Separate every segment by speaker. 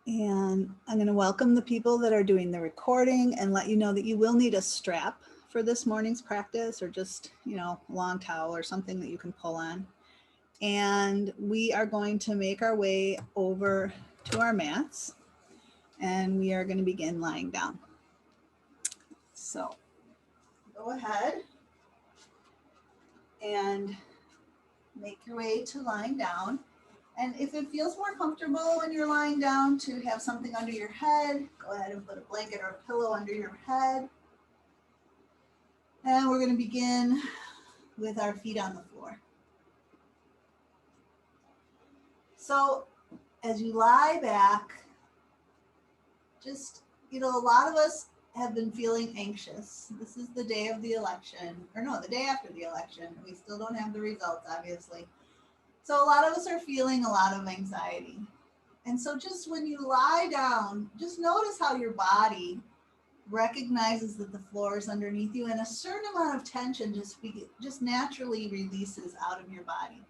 Speaker 1: And I'm going to welcome the people that are doing the recording and let you know that you will need a strap for this morning's practice, or just, a long towel or something that you can pull on. And we are going to make our way over to our mats, and we are going to begin lying down. So go ahead and make your way to lying down. And if it feels more comfortable when you're lying down to have something under your head, go ahead and put a blanket or a pillow under your head. And we're going to begin with our feet on the floor. So as you lie back, just, a lot of us have been feeling anxious. This is the day of the election, or no, the day after the election. We still don't have the results, obviously. So a lot of us are feeling a lot of anxiety. And so just when you lie down, just notice how your body recognizes that the floor is underneath you, and a certain amount of tension just naturally releases out of your body.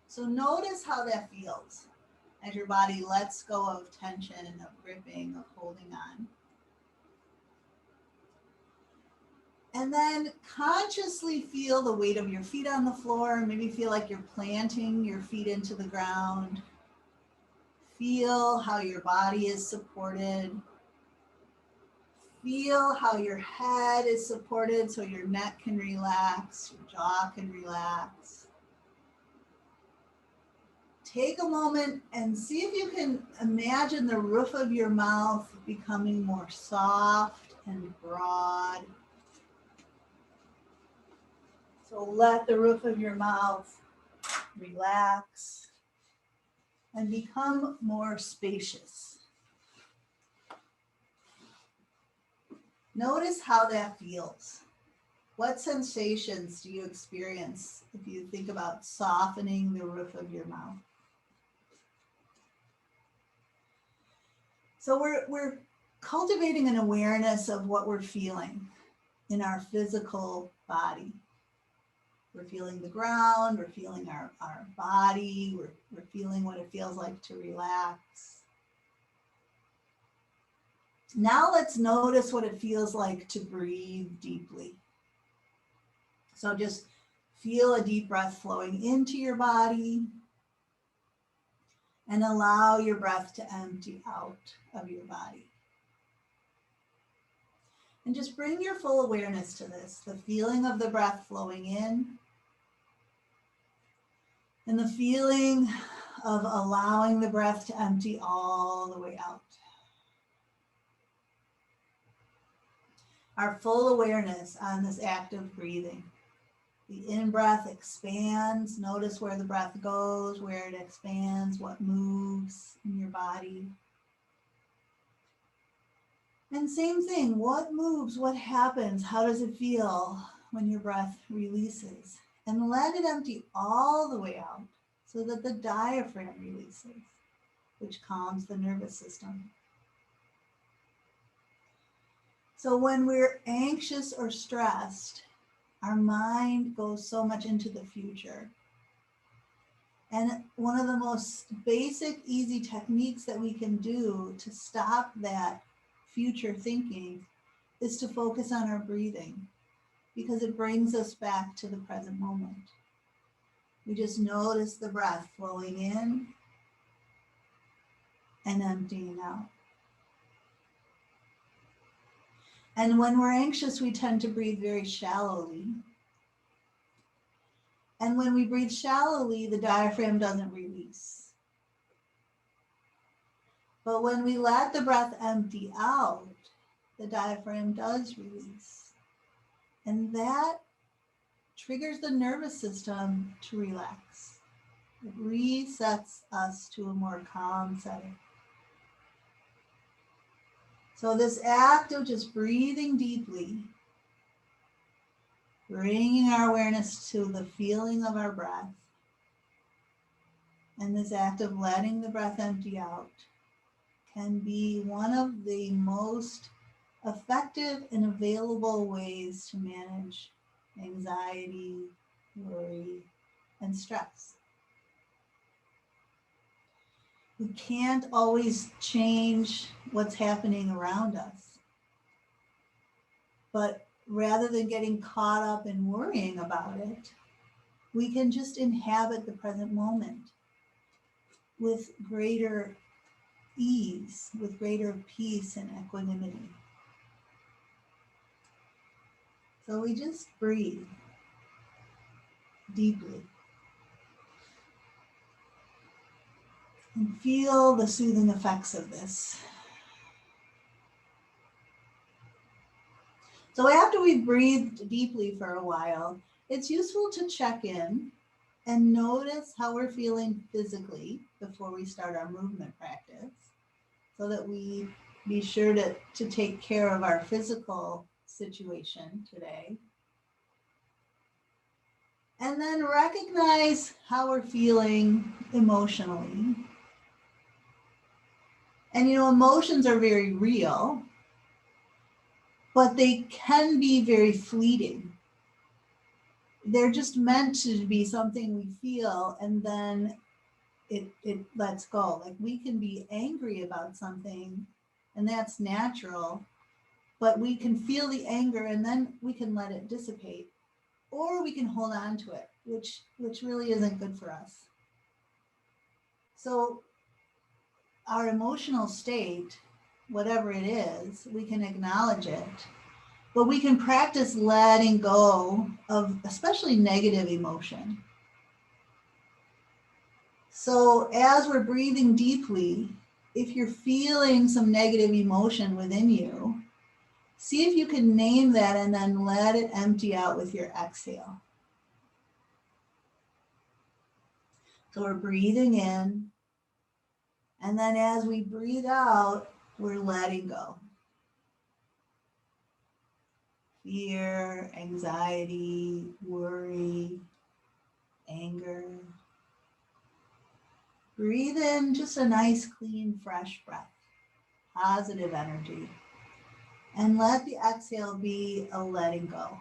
Speaker 1: So notice how that feels as your body lets go of tension, of gripping, of holding on. And then consciously feel the weight of your feet on the floor. Maybe feel like you're planting your feet into the ground. Feel how your body is supported. Feel how your head is supported so your neck can relax, your jaw can relax. Take a moment and see if you can imagine the roof of your mouth becoming more soft and broad. So let the roof of your mouth relax and become more spacious. Notice how that feels. What sensations do you experience if you think about softening the roof of your mouth? So we're cultivating an awareness of what we're feeling in our physical body. We're feeling the ground, we're feeling our body, we're feeling what it feels like to relax. Now let's notice what it feels like to breathe deeply. So just feel a deep breath flowing into your body and allow your breath to empty out of your body. And just bring your full awareness to this, the feeling of the breath flowing in and the feeling of allowing the breath to empty all the way out. Our full awareness on this act of breathing. The in-breath expands. Notice where the breath goes, where it expands, what moves in your body. And same thing, what moves, what happens, how does it feel when your breath releases? And let it empty all the way out so that the diaphragm releases, which calms the nervous system. So when we're anxious or stressed, our mind goes so much into the future. And one of the most basic, easy techniques that we can do to stop that future thinking is to focus on our breathing, because it brings us back to the present moment. We just notice the breath flowing in and emptying out. And when we're anxious, we tend to breathe very shallowly. And when we breathe shallowly, the diaphragm doesn't release. But when we let the breath empty out, the diaphragm does release. And that triggers the nervous system to relax. It resets us to a more calm setting. So this act of just breathing deeply, bringing our awareness to the feeling of our breath, and this act of letting the breath empty out can be one of the most effective and available ways to manage anxiety, worry, and stress. We can't always change what's happening around us. But rather than getting caught up in worrying about it, we can just inhabit the present moment with greater ease, with greater peace and equanimity. So we just breathe deeply and feel the soothing effects of this. So after we've breathed deeply for a while, it's useful to check in and notice how we're feeling physically before we start our movement practice, so that we be sure to take care of our physical situation today. And then recognize how we're feeling emotionally. And emotions are very real, but they can be very fleeting. They're just meant to be something we feel, and then it lets go. Like, we can be angry about something, and that's natural, but we can feel the anger and then we can let it dissipate, or we can hold on to it, which really isn't good for us. So our emotional state, whatever it is, we can acknowledge it, but we can practice letting go of especially negative emotion. So as we're breathing deeply, if you're feeling some negative emotion within you, see if you can name that and then let it empty out with your exhale. So we're breathing in, and then as we breathe out, we're letting go. Fear, anxiety, worry, anger. Breathe in just a nice, clean, fresh breath, positive energy. And let the exhale be a letting go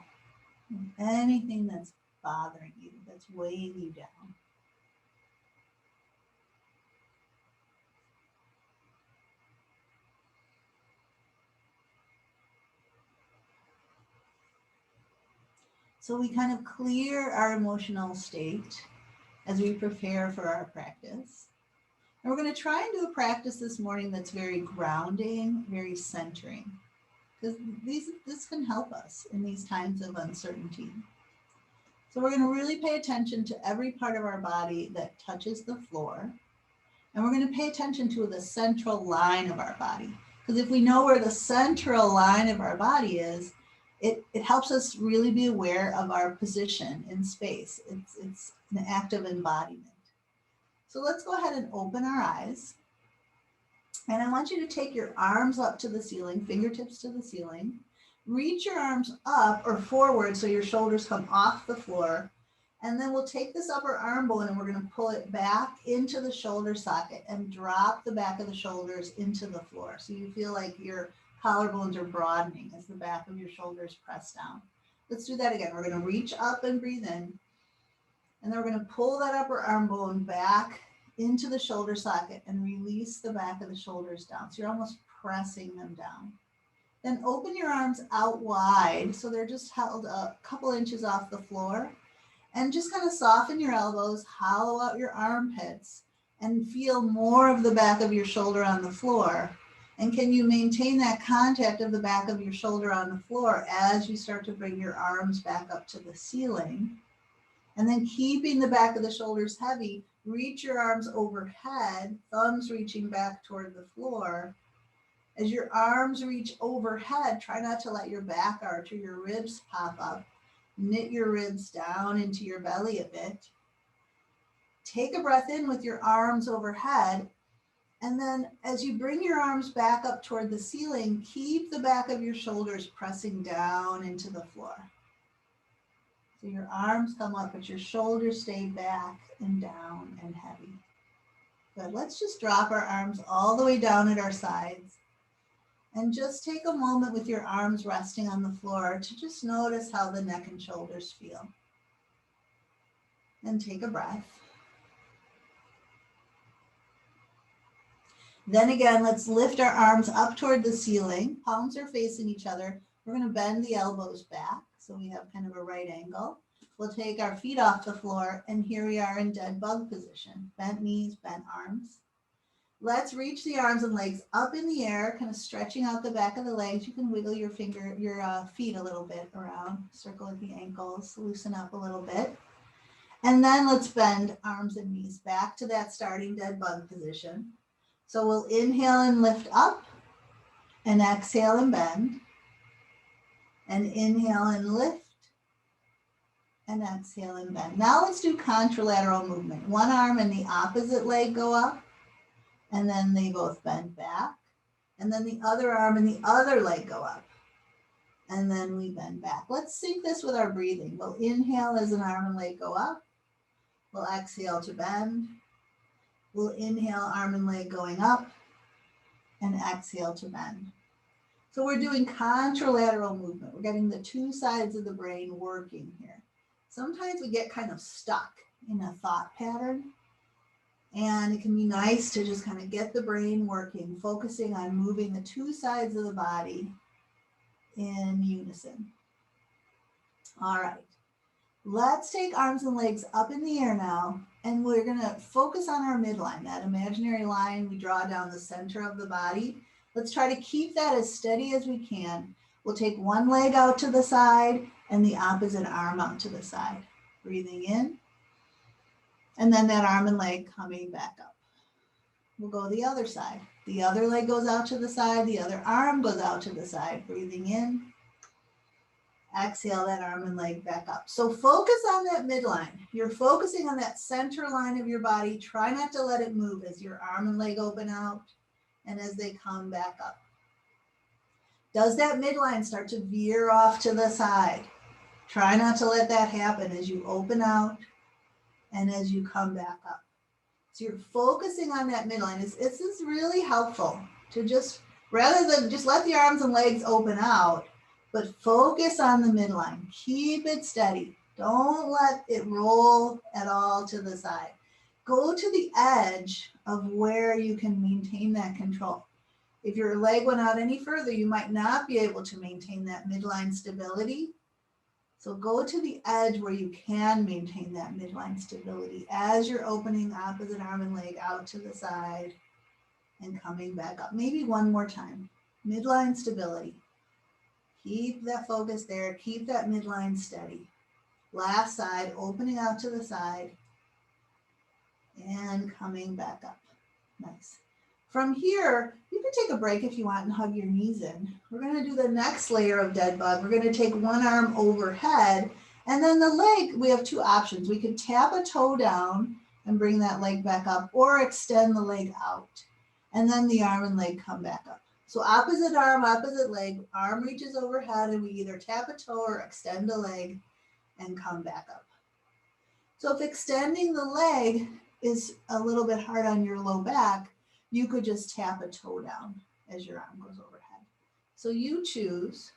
Speaker 1: of anything that's bothering you, that's weighing you down. So we kind of clear our emotional state as we prepare for our practice. And we're going to try and do a practice this morning that's very grounding, very centering, because this can help us in these times of uncertainty. So we're going to really pay attention to every part of our body that touches the floor. And we're going to pay attention to the central line of our body. Because if we know where the central line of our body is, it helps us really be aware of our position in space. It's an active embodiment. So let's go ahead and open our eyes. And I want you to take your arms up to the ceiling, fingertips to the ceiling. Reach your arms up or forward so your shoulders come off the floor. And then we'll take this upper arm bone and we're going to pull it back into the shoulder socket and drop the back of the shoulders into the floor. So you feel like your collarbones are broadening as the back of your shoulders press down. Let's do that again. We're going to reach up and breathe in. And then we're going to pull that upper arm bone back into the shoulder socket and release the back of the shoulders down. So you're almost pressing them down. Then open your arms out wide so they're just held a couple inches off the floor. And just kind of soften your elbows, hollow out your armpits, and feel more of the back of your shoulder on the floor. And can you maintain that contact of the back of your shoulder on the floor as you start to bring your arms back up to the ceiling? And then keeping the back of the shoulders heavy, reach your arms overhead, thumbs reaching back toward the floor. As your arms reach overhead, try not to let your back arch or your ribs pop up. Knit your ribs down into your belly a bit. Take a breath in with your arms overhead. And then as you bring your arms back up toward the ceiling, keep the back of your shoulders pressing down into the floor. So your arms come up, but your shoulders stay back and down and heavy. Good. Let's just drop our arms all the way down at our sides. And just take a moment with your arms resting on the floor to just notice how the neck and shoulders feel. And take a breath. Then again, let's lift our arms up toward the ceiling. Palms are facing each other. We're going to bend the elbows back so we have kind of a right angle. We'll take our feet off the floor, and here we are in dead bug position. Bent knees, bent arms. Let's reach the arms and legs up in the air, kind of stretching out the back of the legs. You can wiggle your feet a little bit around, circle at the ankles, loosen up a little bit. And then let's bend arms and knees back to that starting dead bug position. So we'll inhale and lift up, and exhale and bend, and inhale and lift, and exhale and bend. Now let's do contralateral movement. One arm and the opposite leg go up, and then they both bend back. And then the other arm and the other leg go up, and then we bend back. Let's sync this with our breathing. We'll inhale as an arm and leg go up. We'll exhale to bend. We'll inhale, arm and leg going up, and exhale to bend. So we're doing contralateral movement. We're getting the two sides of the brain working here. Sometimes we get kind of stuck in a thought pattern, and it can be nice to just kind of get the brain working, focusing on moving the two sides of the body in unison. All right. Let's take arms and legs up in the air now, and we're going to focus on our midline, that imaginary line we draw down the center of the body. Let's try to keep that as steady as we can. We'll take one leg out to the side and the opposite arm out to the side. Breathing in, and then that arm and leg coming back up. We'll go the other side. The other leg goes out to the side, the other arm goes out to the side. Breathing in. Exhale that arm and leg back up. So focus on that midline. You're focusing on that center line of your body. Try not to let it move as your arm and leg open out and as they come back up. Does that midline start to veer off to the side? Try not to let that happen as you open out and as you come back up. So you're focusing on that midline. This is really helpful to just, rather than just let the arms and legs open out, but focus on the midline. Keep it steady. Don't let it roll at all to the side. Go to the edge of where you can maintain that control. If your leg went out any further, you might not be able to maintain that midline stability. So go to the edge where you can maintain that midline stability as you're opening opposite arm and leg out to the side and coming back up. Maybe one more time. Midline stability. Keep that focus there. Keep that midline steady. Last side, opening out to the side and coming back up. Nice. From here, you can take a break if you want and hug your knees in. We're going to do the next layer of dead bug. We're going to take one arm overhead, and then the leg, we have two options. We could tap a toe down and bring that leg back up, or extend the leg out, and then the arm and leg come back up. So opposite arm, opposite leg, arm reaches overhead, and we either tap a toe or extend the leg and come back up. So if extending the leg is a little bit hard on your low back, you could just tap a toe down as your arm goes overhead. So you choose,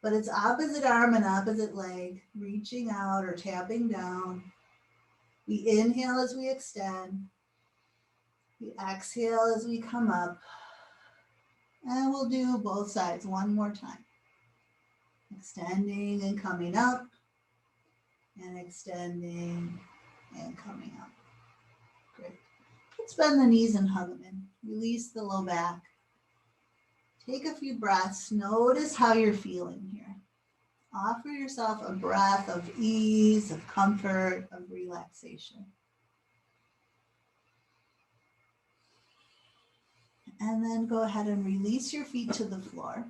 Speaker 1: but it's opposite arm and opposite leg, reaching out or tapping down. We inhale as we extend. We exhale as we come up. And we'll do both sides one more time. Extending and coming up, and extending and coming up. Great. Let's bend the knees and hug them in. Release the low back. Take a few breaths. Notice how you're feeling here. Offer yourself a breath of ease, of comfort, of relaxation. And then go ahead and release your feet to the floor.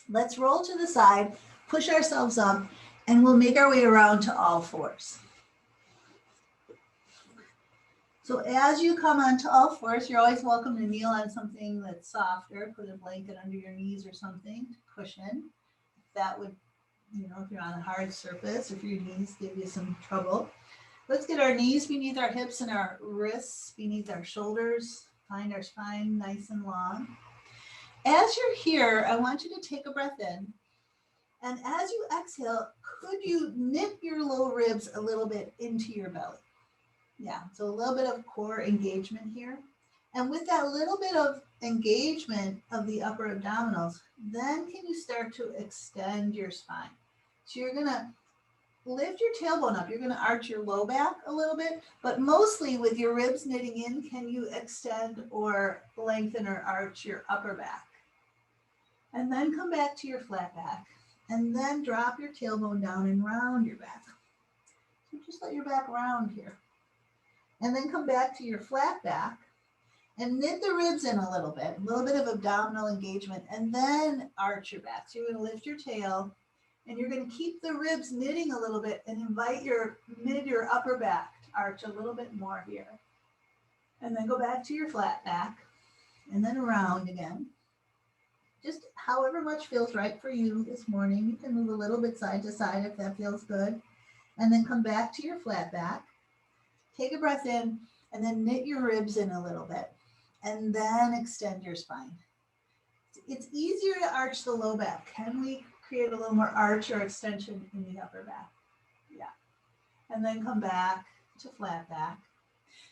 Speaker 1: Let's roll to the side, push ourselves up, and we'll make our way around to all fours. So as you come onto all fours, you're always welcome to kneel on something that's softer. Put a blanket under your knees or something to cushion. That would, if you're on a hard surface, if your knees give you some trouble. Let's get our knees beneath our hips and our wrists beneath our shoulders. Find our spine nice and long. As you're here, I want you to take a breath in. And as you exhale, could you nip your low ribs a little bit into your belly? Yeah, so a little bit of core engagement here. And with that little bit of engagement of the upper abdominals, then can you start to extend your spine? So you're going to lift your tailbone up. You're going to arch your low back a little bit, but mostly with your ribs knitting in, can you extend or lengthen or arch your upper back? And then come back to your flat back, and then drop your tailbone down and round your back. So just let your back round here. And then come back to your flat back and knit the ribs in a little bit of abdominal engagement, and then arch your back. So you're going to lift your tail, and you're going to keep the ribs knitting a little bit and invite your upper back to arch a little bit more here. And then go back to your flat back, and then around again. Just however much feels right for you this morning. You can move a little bit side to side if that feels good. And then come back to your flat back. Take a breath in, and then knit your ribs in a little bit. And then extend your spine. It's easier to arch the low back. Can we create a little more arch or extension in the upper back? Yeah. And then come back to flat back.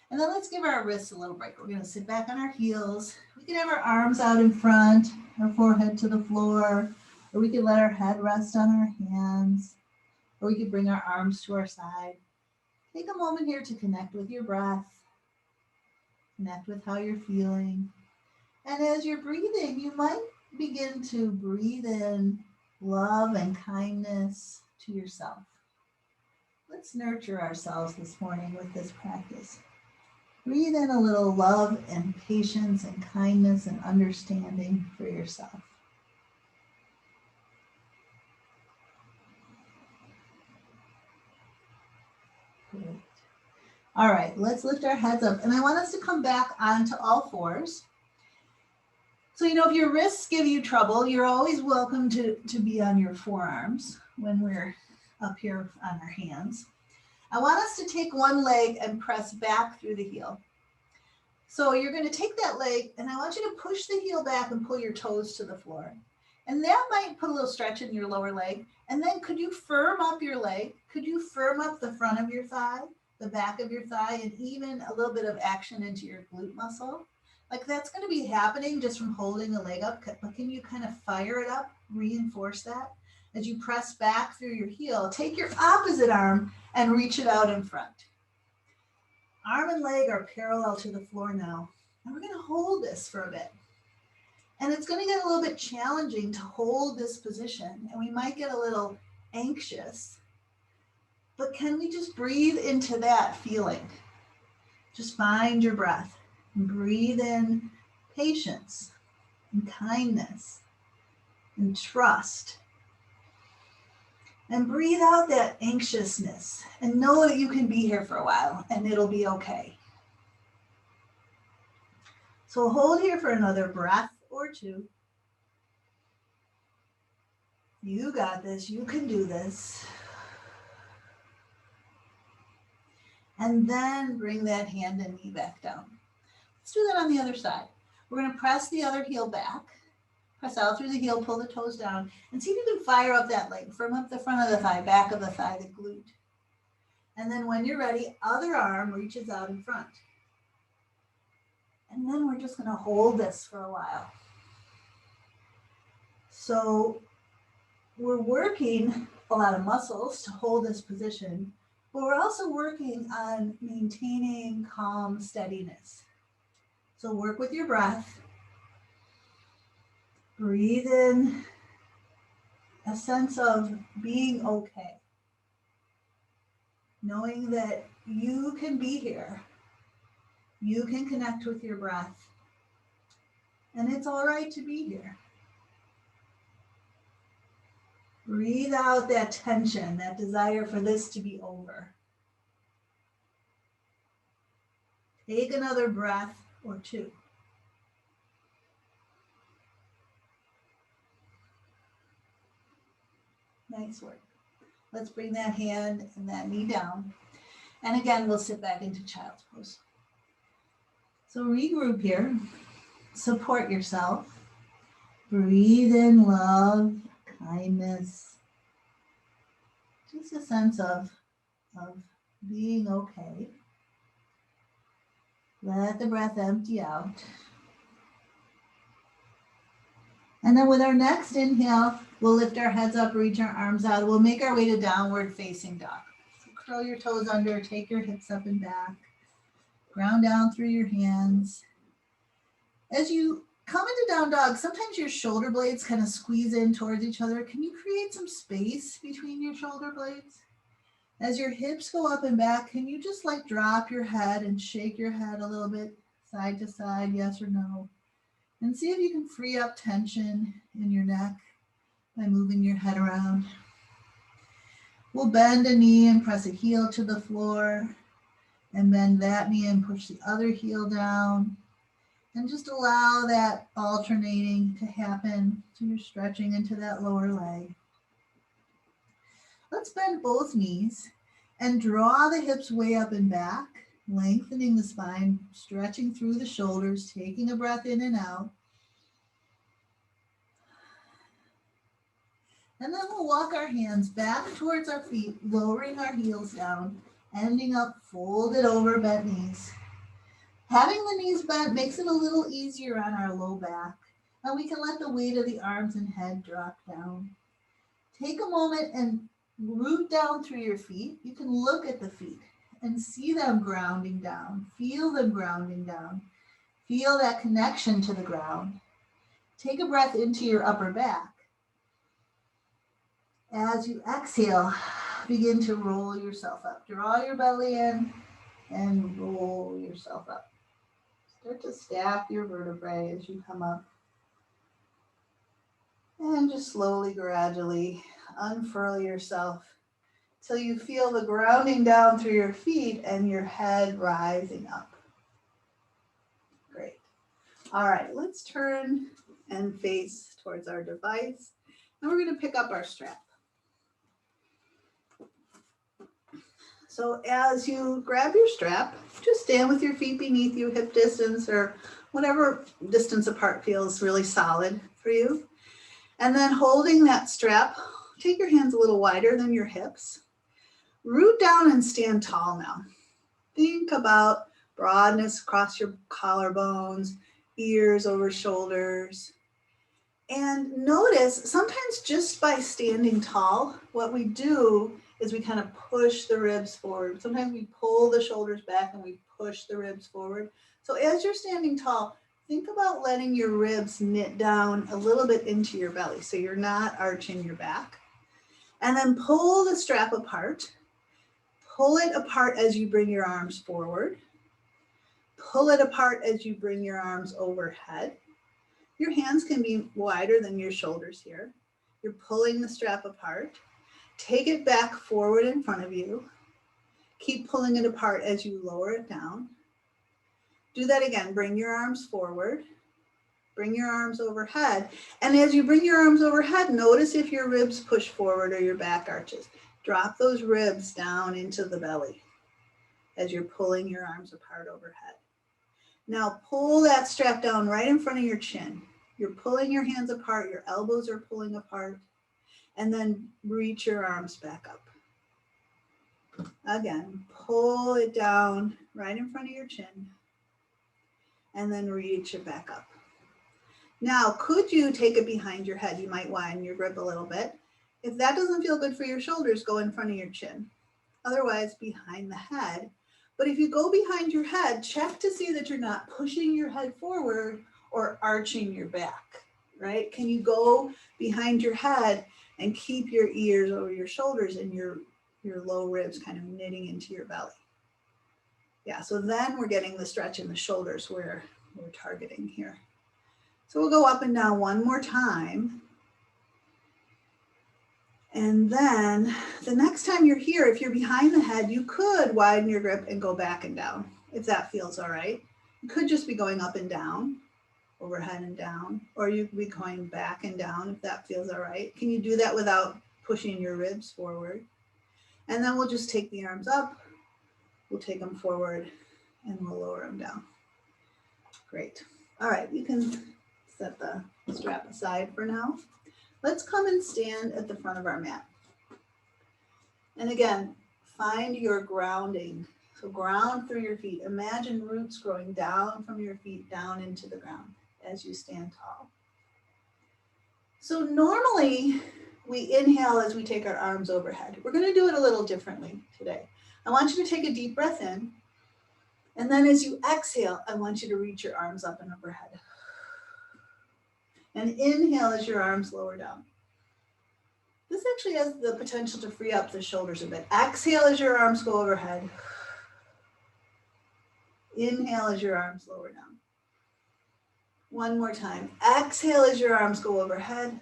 Speaker 1: And then let's give our wrists a little break. We're going to sit back on our heels. We can have our arms out in front, our forehead to the floor, or we can let our head rest on our hands, or we can bring our arms to our side. Take a moment here to connect with your breath, connect with how you're feeling. And as you're breathing, you might begin to breathe in love and kindness to yourself. Let's nurture ourselves this morning with this practice. Breathe in a little love and patience and kindness and understanding for yourself. Great. All right, let's lift our heads up. And I want us to come back onto all fours. So, if your wrists give you trouble, you're always welcome to be on your forearms when we're up here on our hands. I want us to take one leg and press back through the heel. So you're going to take that leg, and I want you to push the heel back and pull your toes to the floor. And that might put a little stretch in your lower leg. And then could you firm up your leg? Could you firm up the front of your thigh, the back of your thigh, and even a little bit of action into your glute muscle? Like that's going to be happening just from holding the leg up. But can you kind of fire it up, reinforce that? As you press back through your heel, take your opposite arm and reach it out in front. Arm and leg are parallel to the floor now. And we're going to hold this for a bit. And it's going to get a little bit challenging to hold this position. And we might get a little anxious. But can we just breathe into that feeling? Just find your breath. And breathe in patience and kindness and trust. And breathe out that anxiousness and know that you can be here for a while and it'll be okay. So hold here for another breath or two. You got this. You can do this. And then bring that hand and knee back down. Let's do that on the other side. We're going to press the other heel back. Press out through the heel, pull the toes down, and see if you can fire up that leg. Firm up the front of the thigh, back of the thigh, the glute. And then when you're ready, other arm reaches out in front. And then we're just going to hold this for a while. So we're working a lot of muscles to hold this position, but we're also working on maintaining calm steadiness. So work with your breath. Breathe in a sense of being okay. Knowing that you can be here. You can connect with your breath. And it's all right to be here. Breathe out that tension, that desire for this to be over. Take another breath or two. Nice work. Let's bring that hand and that knee down. And again, we'll sit back into child's pose. So regroup here. Support yourself. Breathe in love, kindness. Just a sense of being okay. Let the breath empty out. And then with our next inhale, we'll lift our heads up, reach our arms out. We'll make our way to downward facing dog. So curl your toes under, take your hips up and back. Ground down through your hands. As you come into down dog, sometimes your shoulder blades kind of squeeze in towards each other. Can you create some space between your shoulder blades? As your hips go up and back, can you just like drop your head and shake your head a little bit side to side, yes or no? And see if you can free up tension in your neck by moving your head around. We'll bend a knee and press a heel to the floor, and bend that knee and push the other heel down. And just allow that alternating to happen so you're stretching into that lower leg. Let's bend both knees and draw the hips way up and back, lengthening the spine, stretching through the shoulders, taking a breath in and out. And then we'll walk our hands back towards our feet, lowering our heels down, ending up folded over bent knees. Having the knees bent makes it a little easier on our low back, and we can let the weight of the arms and head drop down. Take a moment and root down through your feet. You can look at the feet and see them grounding down. Feel them grounding down. Feel that connection to the ground. Take a breath into your upper back. As you exhale, begin to roll yourself up. Draw your belly in and roll yourself up. Start to stack your vertebrae as you come up. And just slowly, gradually unfurl yourself till you feel the grounding down through your feet and your head rising up. Great. All right, let's turn and face towards our device. And we're going to pick up our strap. So as you grab your strap, just stand with your feet beneath you, hip distance or whatever distance apart feels really solid for you. And then holding that strap, take your hands a little wider than your hips. Root down and stand tall now. Think about broadness across your collarbones, ears over shoulders. And notice sometimes just by standing tall, what we do is we kind of push the ribs forward. Sometimes we pull the shoulders back and we push the ribs forward. So as you're standing tall, think about letting your ribs knit down a little bit into your belly so you're not arching your back. And then pull the strap apart. Pull it apart as you bring your arms forward. Pull it apart as you bring your arms overhead. Your hands can be wider than your shoulders here. You're pulling the strap apart. Take it back forward in front of you. Keep pulling it apart as you lower it down. Do that again. Bring your arms forward. Bring your arms overhead. And as you bring your arms overhead, notice if your ribs push forward or your back arches. Drop those ribs down into the belly as you're pulling your arms apart overhead. Now pull that strap down right in front of your chin. You're pulling your hands apart. Your elbows are pulling apart. And then reach your arms back up. Again, pull it down right in front of your chin and then reach it back up. Now, could you take it behind your head? You might widen your grip a little bit. If that doesn't feel good for your shoulders, go in front of your chin. Otherwise, behind the head. But if you go behind your head, check to see that you're not pushing your head forward or arching your back, right? Can you go behind your head and keep your ears over your shoulders and your low ribs kind of knitting into your belly? Yeah, so then we're getting the stretch in the shoulders where we're targeting here. So we'll go up and down one more time. And then the next time you're here, if you're behind the head, you could widen your grip and go back and down, if that feels all right. You could just be going up and down, overhead and down, or you could be going back and down if that feels all right. Can you do that without pushing your ribs forward? And then we'll just take the arms up, we'll take them forward, and we'll lower them down. Great. All right, you can set the strap aside for now. Let's come and stand at the front of our mat. And again, find your grounding. So ground through your feet. Imagine roots growing down from your feet down into the ground as you stand tall. So normally we inhale as we take our arms overhead. We're going to do it a little differently today. I want you to take a deep breath in. And then as you exhale, I want you to reach your arms up and overhead. And inhale as your arms lower down. This actually has the potential to free up the shoulders a bit. Exhale as your arms go overhead. Inhale as your arms lower down. One more time. Exhale as your arms go overhead.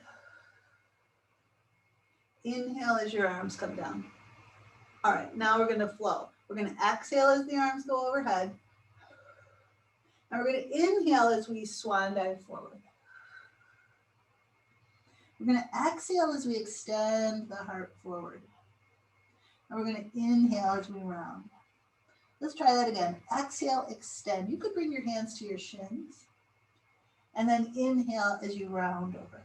Speaker 1: Inhale as your arms come down. All right, now we're going to flow. We're going to exhale as the arms go overhead. And we're going to inhale as we swan dive forward. We're going to exhale as we extend the heart forward. And we're going to inhale as we round. Let's try that again. Exhale, extend. You could bring your hands to your shins. And then inhale as you round over.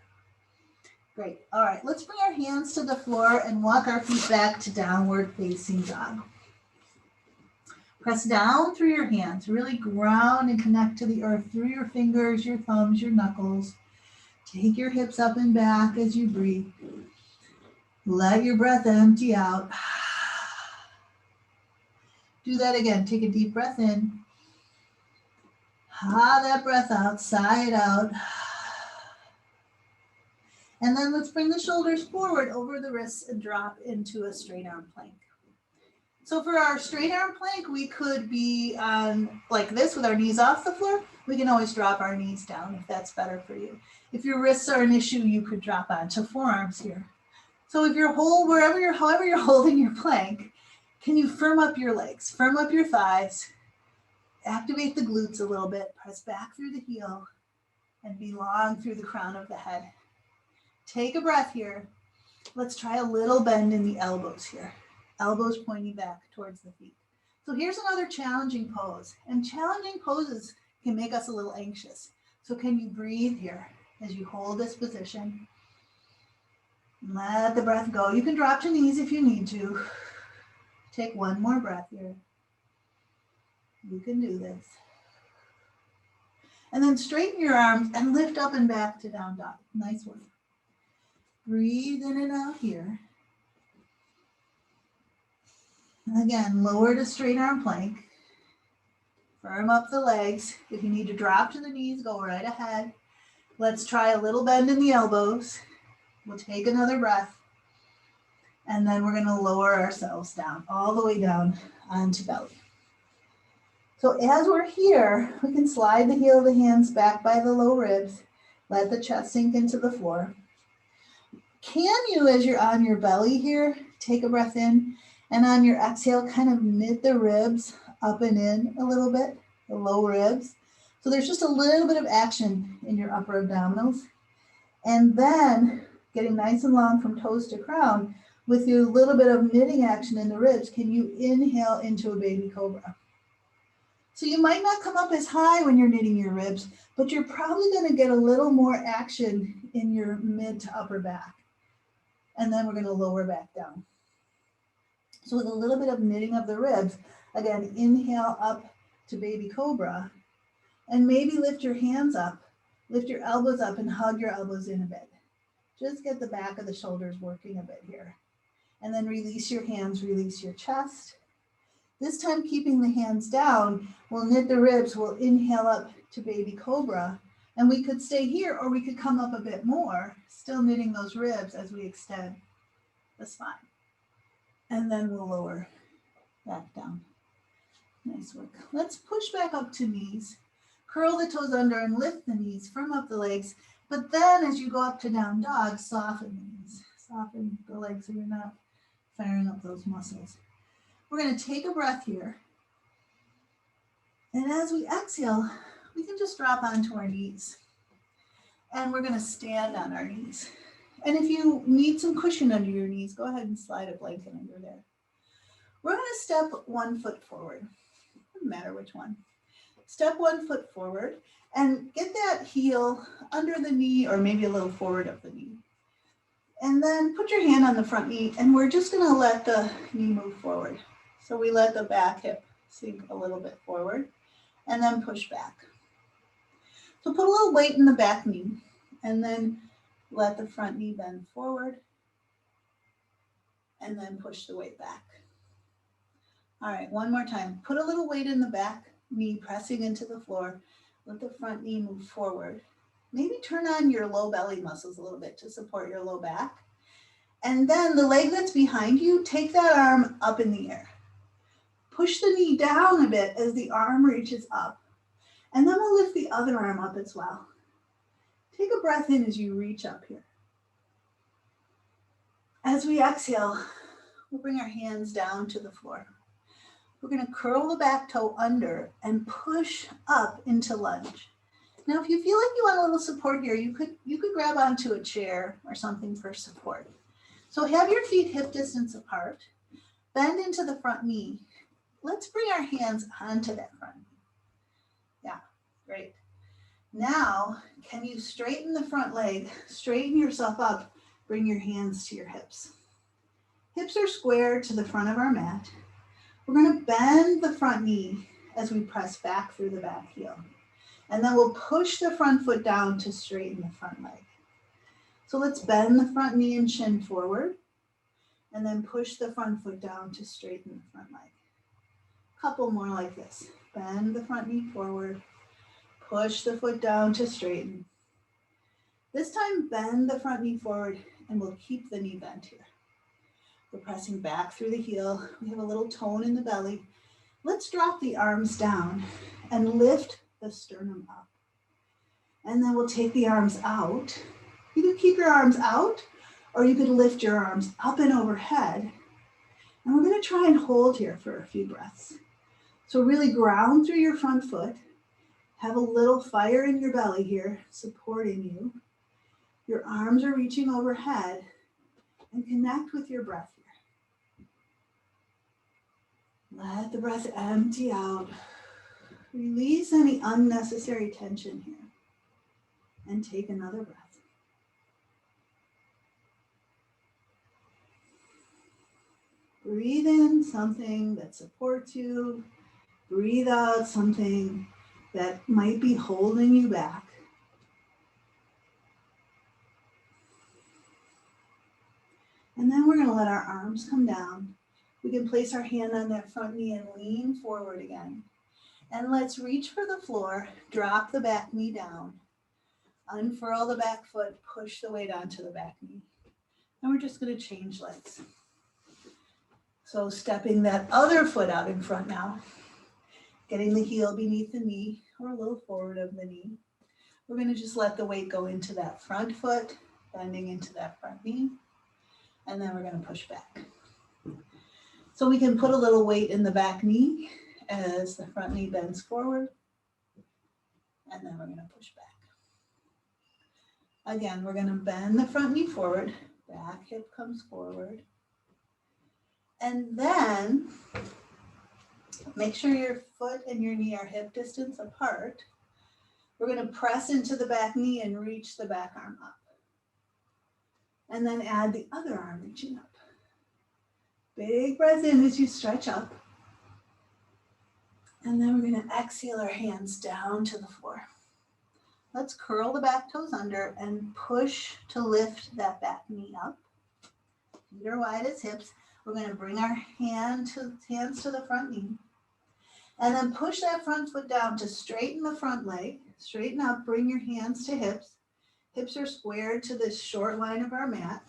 Speaker 1: Great. All right, let's bring our hands to the floor and walk our feet back to downward facing dog. Press down through your hands. Really ground and connect to the earth through your fingers, your thumbs, your knuckles. Take your hips up and back as you breathe. Let your breath empty out. Do that again. Take a deep breath in. That breath out, sigh it out. And then let's bring the shoulders forward over the wrists and drop into a straight arm plank. So for our straight arm plank, we could be on like this with our knees off the floor. We can always drop our knees down if that's better for you. If your wrists are an issue, you could drop onto forearms here. So if you're however you're holding your plank, can you firm up your legs, firm up your thighs, activate the glutes a little bit, press back through the heel, and be long through the crown of the head. Take a breath here. Let's try a little bend in the elbows here. Elbows pointing back towards the feet. So here's another challenging pose. And challenging poses can make us a little anxious. So can you breathe here as you hold this position? Let the breath go. You can drop to knees if you need to. Take one more breath here. You can do this. And then straighten your arms and lift up and back to down dog. Nice work. Breathe in and out here. And again, lower to straight arm plank. Firm up the legs. If you need to drop to the knees, go right ahead. Let's try a little bend in the elbows. We'll take another breath. And then we're going to lower ourselves down, all the way down onto belly. So as we're here, we can slide the heel of the hands back by the low ribs. Let the chest sink into the floor. Can you, as you're on your belly here, take a breath in, and on your exhale, kind of knit the ribs up and in a little bit, the low ribs. So there's just a little bit of action in your upper abdominals. And then getting nice and long from toes to crown, with your little bit of knitting action in the ribs, can you inhale into a baby cobra? So you might not come up as high when you're knitting your ribs, but you're probably going to get a little more action in your mid to upper back. And then we're going to lower back down. So with a little bit of knitting of the ribs, again, inhale up to baby cobra, and maybe lift your hands up, lift your elbows up and hug your elbows in a bit. Just get the back of the shoulders working a bit here. And then release your hands, release your chest. This time, keeping the hands down, we'll knit the ribs, we'll inhale up to baby cobra, and we could stay here or we could come up a bit more, still knitting those ribs as we extend the spine. And then we'll lower back down. Nice work. Let's push back up to knees. Curl the toes under and lift the knees, firm up the legs. But then as you go up to down dog, soften the knees. Soften the legs so you're not firing up those muscles. We're going to take a breath here. And as we exhale, we can just drop onto our knees. And we're going to stand on our knees. And if you need some cushion under your knees, go ahead and slide a blanket under there. We're going to step 1 foot forward. Doesn't matter which one. Step 1 foot forward and get that heel under the knee or maybe a little forward of the knee. And then put your hand on the front knee and we're just going to let the knee move forward. So we let the back hip sink a little bit forward, and then push back. So put a little weight in the back knee, and then let the front knee bend forward, and then push the weight back. All right, one more time. Put a little weight in the back knee, pressing into the floor. Let the front knee move forward. Maybe turn on your low belly muscles a little bit to support your low back. And then the leg that's behind you, take that arm up in the air. Push the knee down a bit as the arm reaches up. And then we'll lift the other arm up as well. Take a breath in as you reach up here. As we exhale, we'll bring our hands down to the floor. We're going to curl the back toe under and push up into lunge. Now, if you feel like you want a little support here, you could grab onto a chair or something for support. So have your feet hip distance apart, bend into the front knee. Let's bring our hands onto that front knee. Yeah, great. Now, can you straighten the front leg, straighten yourself up, bring your hands to your hips. Hips are square to the front of our mat. We're going to bend the front knee as we press back through the back heel. And then we'll push the front foot down to straighten the front leg. So let's bend the front knee and shin forward, and then push the front foot down to straighten the front leg. Couple more like this. Bend the front knee forward, push the foot down to straighten. This time, bend the front knee forward, and we'll keep the knee bent here. We're pressing back through the heel. We have a little tone in the belly. Let's drop the arms down and lift the sternum up. And then we'll take the arms out. You can keep your arms out, or you could lift your arms up and overhead. And we're going to try and hold here for a few breaths. So really ground through your front foot. Have a little fire in your belly here, supporting you. Your arms are reaching overhead, and connect with your breath here. Let the breath empty out. Release any unnecessary tension here, and take another breath. Breathe in something that supports you. Breathe out something that might be holding you back. And then we're going to let our arms come down. We can place our hand on that front knee and lean forward again. And let's reach for the floor, drop the back knee down, unfurl the back foot, push the weight onto the back knee. And we're just going to change legs. So stepping that other foot out in front now, getting the heel beneath the knee or a little forward of the knee. We're going to just let the weight go into that front foot, bending into that front knee, and then we're going to push back. So we can put a little weight in the back knee as the front knee bends forward, and then we're going to push back. Again, we're going to bend the front knee forward, back hip comes forward, and then make sure your foot and your knee are hip distance apart. We're going to press into the back knee and reach the back arm up. And then add the other arm reaching up. Big breath in as you stretch up. And then we're going to exhale our hands down to the floor. Let's curl the back toes under and push to lift that back knee up. Feet are wide as hips. We're going to bring our hands to the front knee. And then push that front foot down to straighten the front leg. Straighten up, bring your hands to hips. Hips are squared to this short line of our mat.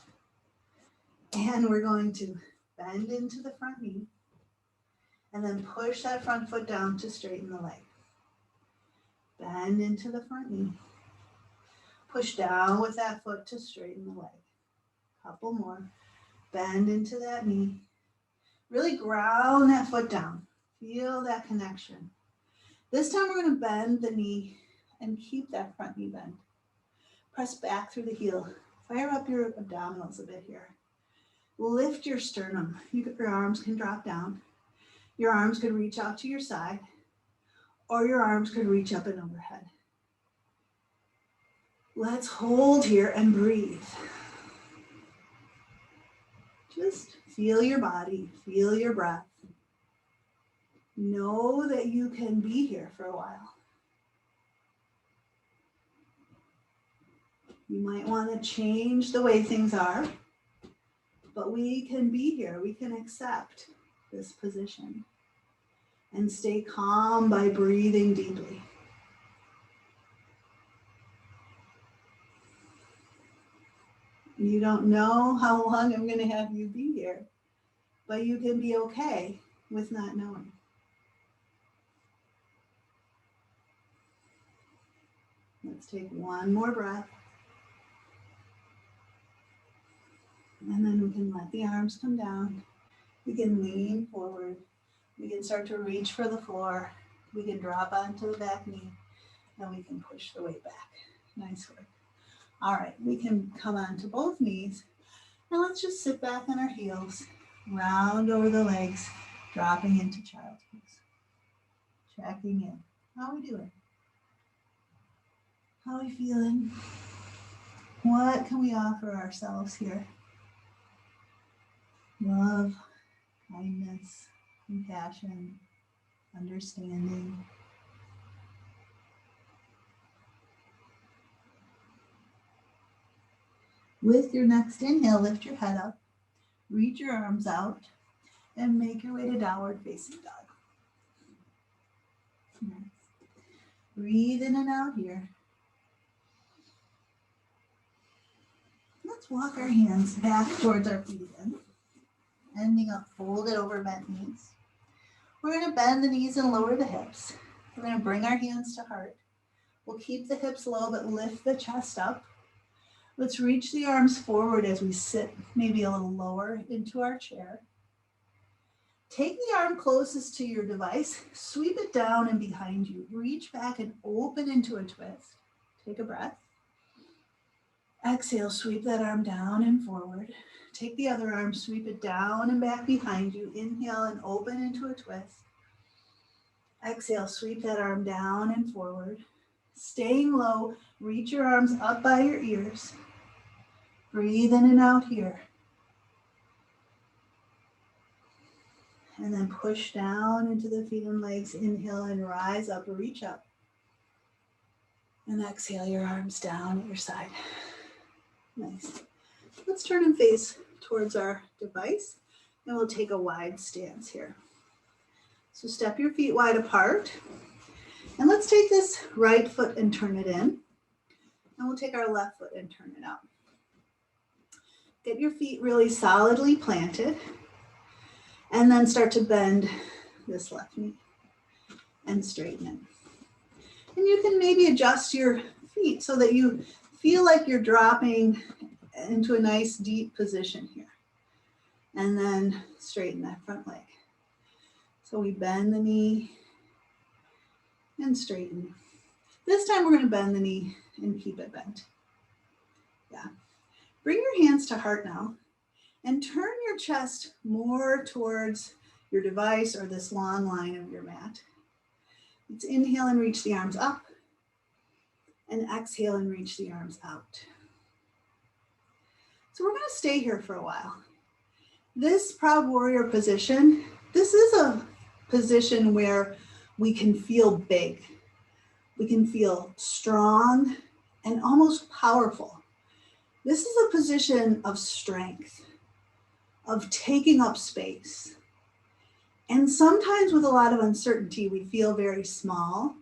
Speaker 1: And we're going to bend into the front knee. And then push that front foot down to straighten the leg. Bend into the front knee. Push down with that foot to straighten the leg. Couple more. Bend into that knee. Really ground that foot down. Feel that connection. This time we're going to bend the knee and keep that front knee bent. Press back through the heel. Fire up your abdominals a bit here. Lift your sternum. Your arms can drop down. Your arms could reach out to your side, or your arms could reach up and overhead. Let's hold here and breathe. Just feel your body, feel your breath. Know that you can be here for a while. You might want to change the way things are, but we can be here. We can accept this position and stay calm by breathing deeply. You don't know how long I'm going to have you be here, but you can be okay with not knowing. Let's take one more breath. And then we can let the arms come down. We can lean forward. We can start to reach for the floor. We can drop onto the back knee. And we can push the weight back. Nice work. All right, we can come onto both knees. Now let's just sit back on our heels, round over the legs, dropping into child's pose. Checking in. How are we doing? How are we feeling? What can we offer ourselves here? Love, kindness, compassion, understanding. With your next inhale, lift your head up, reach your arms out, and make your way to downward facing dog. Nice. Breathe in and out here. Let's walk our hands back towards our feet again, ending up folded over bent knees. We're going to bend the knees and lower the hips. We're going to bring our hands to heart. We'll keep the hips low, but lift the chest up. Let's reach the arms forward as we sit maybe a little lower into our chair. Take the arm closest to your device, sweep it down and behind you. Reach back and open into a twist. Take a breath. Exhale, sweep that arm down and forward. Take the other arm, sweep it down and back behind you. Inhale and open into a twist. Exhale, sweep that arm down and forward. Staying low, reach your arms up by your ears. Breathe in and out here. And then push down into the feet and legs. Inhale and rise up, reach up. And exhale your arms down at your side. Nice. Let's turn and face towards our device, and we'll take a wide stance here. So step your feet wide apart, and let's take this right foot and turn it in, and we'll take our left foot and turn it out. Get your feet really solidly planted, and then start to bend this left knee and straighten it. And you can maybe adjust your feet so that you feel like you're dropping into a nice deep position here. And then straighten that front leg. So we bend the knee and straighten. This time we're going to bend the knee and keep it bent. Yeah. Bring your hands to heart now and turn your chest more towards your device or this long line of your mat. Let's inhale and reach the arms up. And exhale and reach the arms out. So we're going to stay here for a while. This proud warrior position, this is a position where we can feel big. We can feel strong and almost powerful. This is a position of strength, of taking up space. And sometimes with a lot of uncertainty, we feel very small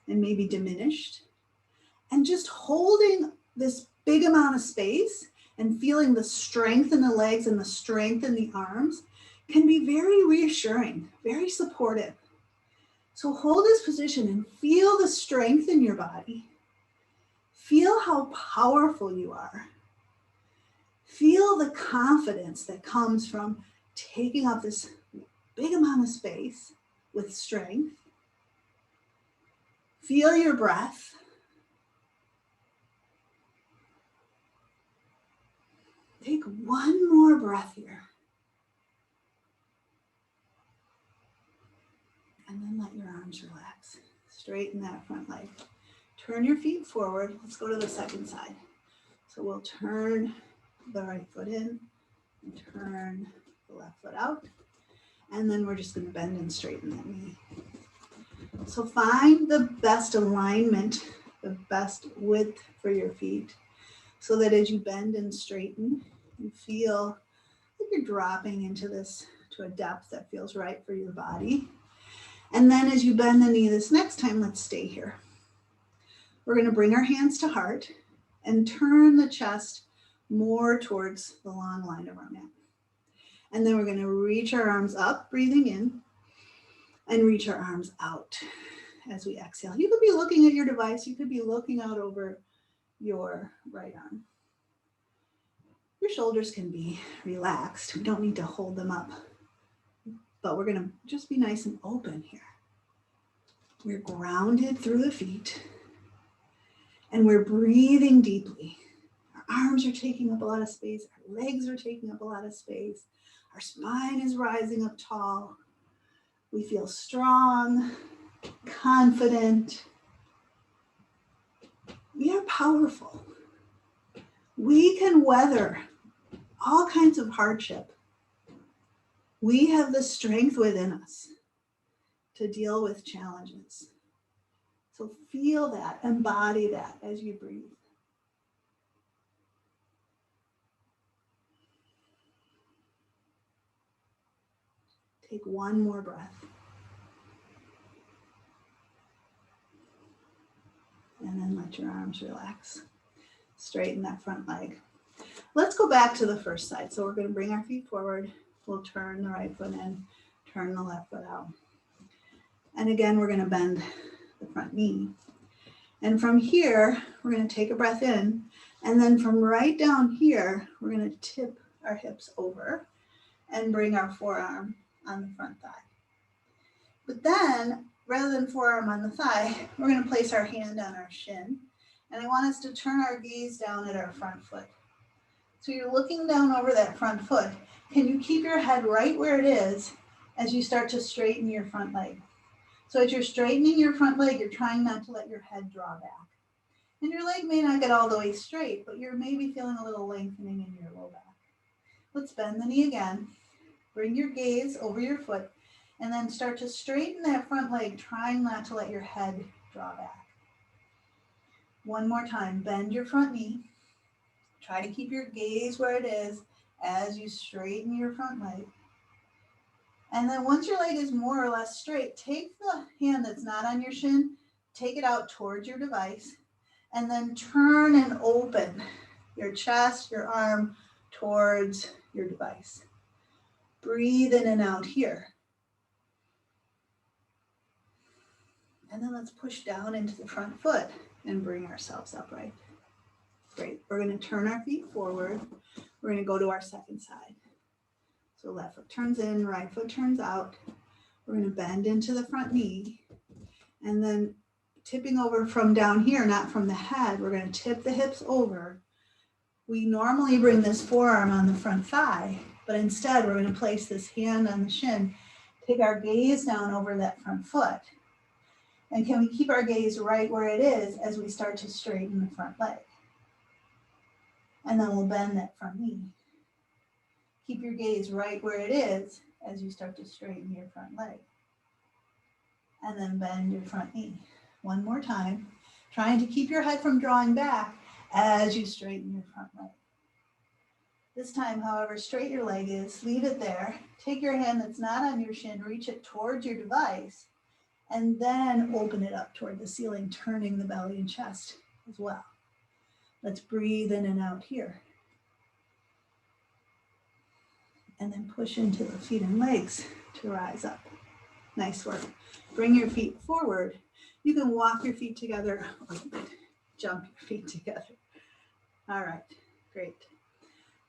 Speaker 1: and maybe diminished. And just holding this big amount of space and feeling the strength in the legs and the strength in the arms can be very reassuring, very supportive. So hold this position and feel the strength in your body. Feel how powerful you are. Feel the confidence that comes from taking up this big amount of space with strength. Feel your breath. Take one more breath here. And then let your arms relax. Straighten that front leg. Turn your feet forward. Let's go to the second side. So we'll turn the right foot in and turn the left foot out. And then we're just going to bend and straighten that knee. So find the best alignment, the best width for your feet, so that as you bend and straighten, you feel like you're dropping into this to a depth that feels right for your body. And then as you bend the knee this next time, let's stay here. We're going to bring our hands to heart and turn the chest more towards the long line of our mat. And then we're going to reach our arms up, breathing in, and reach our arms out as we exhale. You could be looking at your device. You could be looking out over your right arm. Your shoulders can be relaxed. We don't need to hold them up, but we're going to just be nice and open here. We're grounded through the feet, and we're breathing deeply. Our arms are taking up a lot of space. Our legs are taking up a lot of space. Our spine is rising up tall. We feel strong, confident. We are powerful. We can weather all kinds of hardship. We have the strength within us to deal with challenges. So feel that, embody that as you breathe. Take one more breath. And then let your arms relax. Straighten that front leg. Let's go back to the first side. So we're going to bring our feet forward. We'll turn the right foot in, turn the left foot out. And again, we're going to bend the front knee. And from here, we're going to take a breath in. And then from right down here, we're going to tip our hips over and bring our forearm on the front thigh. But then, rather than forearm on the thigh, we're going to place our hand on our shin. And I want us to turn our gaze down at our front foot. So you're looking down over that front foot. Can you keep your head right where it is as you start to straighten your front leg? So as you're straightening your front leg, you're trying not to let your head draw back. And your leg may not get all the way straight, but you're maybe feeling a little lengthening in your low back. Let's bend the knee again. Bring your gaze over your foot and then start to straighten that front leg, trying not to let your head draw back. One more time, bend your front knee. Try to keep your gaze where it is as you straighten your front leg. And then once your leg is more or less straight, take the hand that's not on your shin, take it out towards your device, and then turn and open your chest, your arm towards your device. Breathe in and out here. And then let's push down into the front foot and bring ourselves upright. Great. We're going to turn our feet forward. We're going to go to our second side. So left foot turns in, right foot turns out. We're going to bend into the front knee. And then tipping over from down here, not from the head, we're going to tip the hips over. We normally bring this forearm on the front thigh, but instead we're going to place this hand on the shin, take our gaze down over that front foot. And can we keep our gaze right where it is as we start to straighten the front leg? And then we'll bend that front knee. Keep your gaze right where it is as you start to straighten your front leg. And then bend your front knee. One more time, trying to keep your head from drawing back as you straighten your front leg. This time, however straight your leg is, leave it there. Take your hand that's not on your shin, reach it towards your device, and then open it up toward the ceiling, turning the belly and chest as well. Let's breathe in and out here. And then push into the feet and legs to rise up. Nice work. Bring your feet forward. You can walk your feet together or you could jump your feet together. All right, great.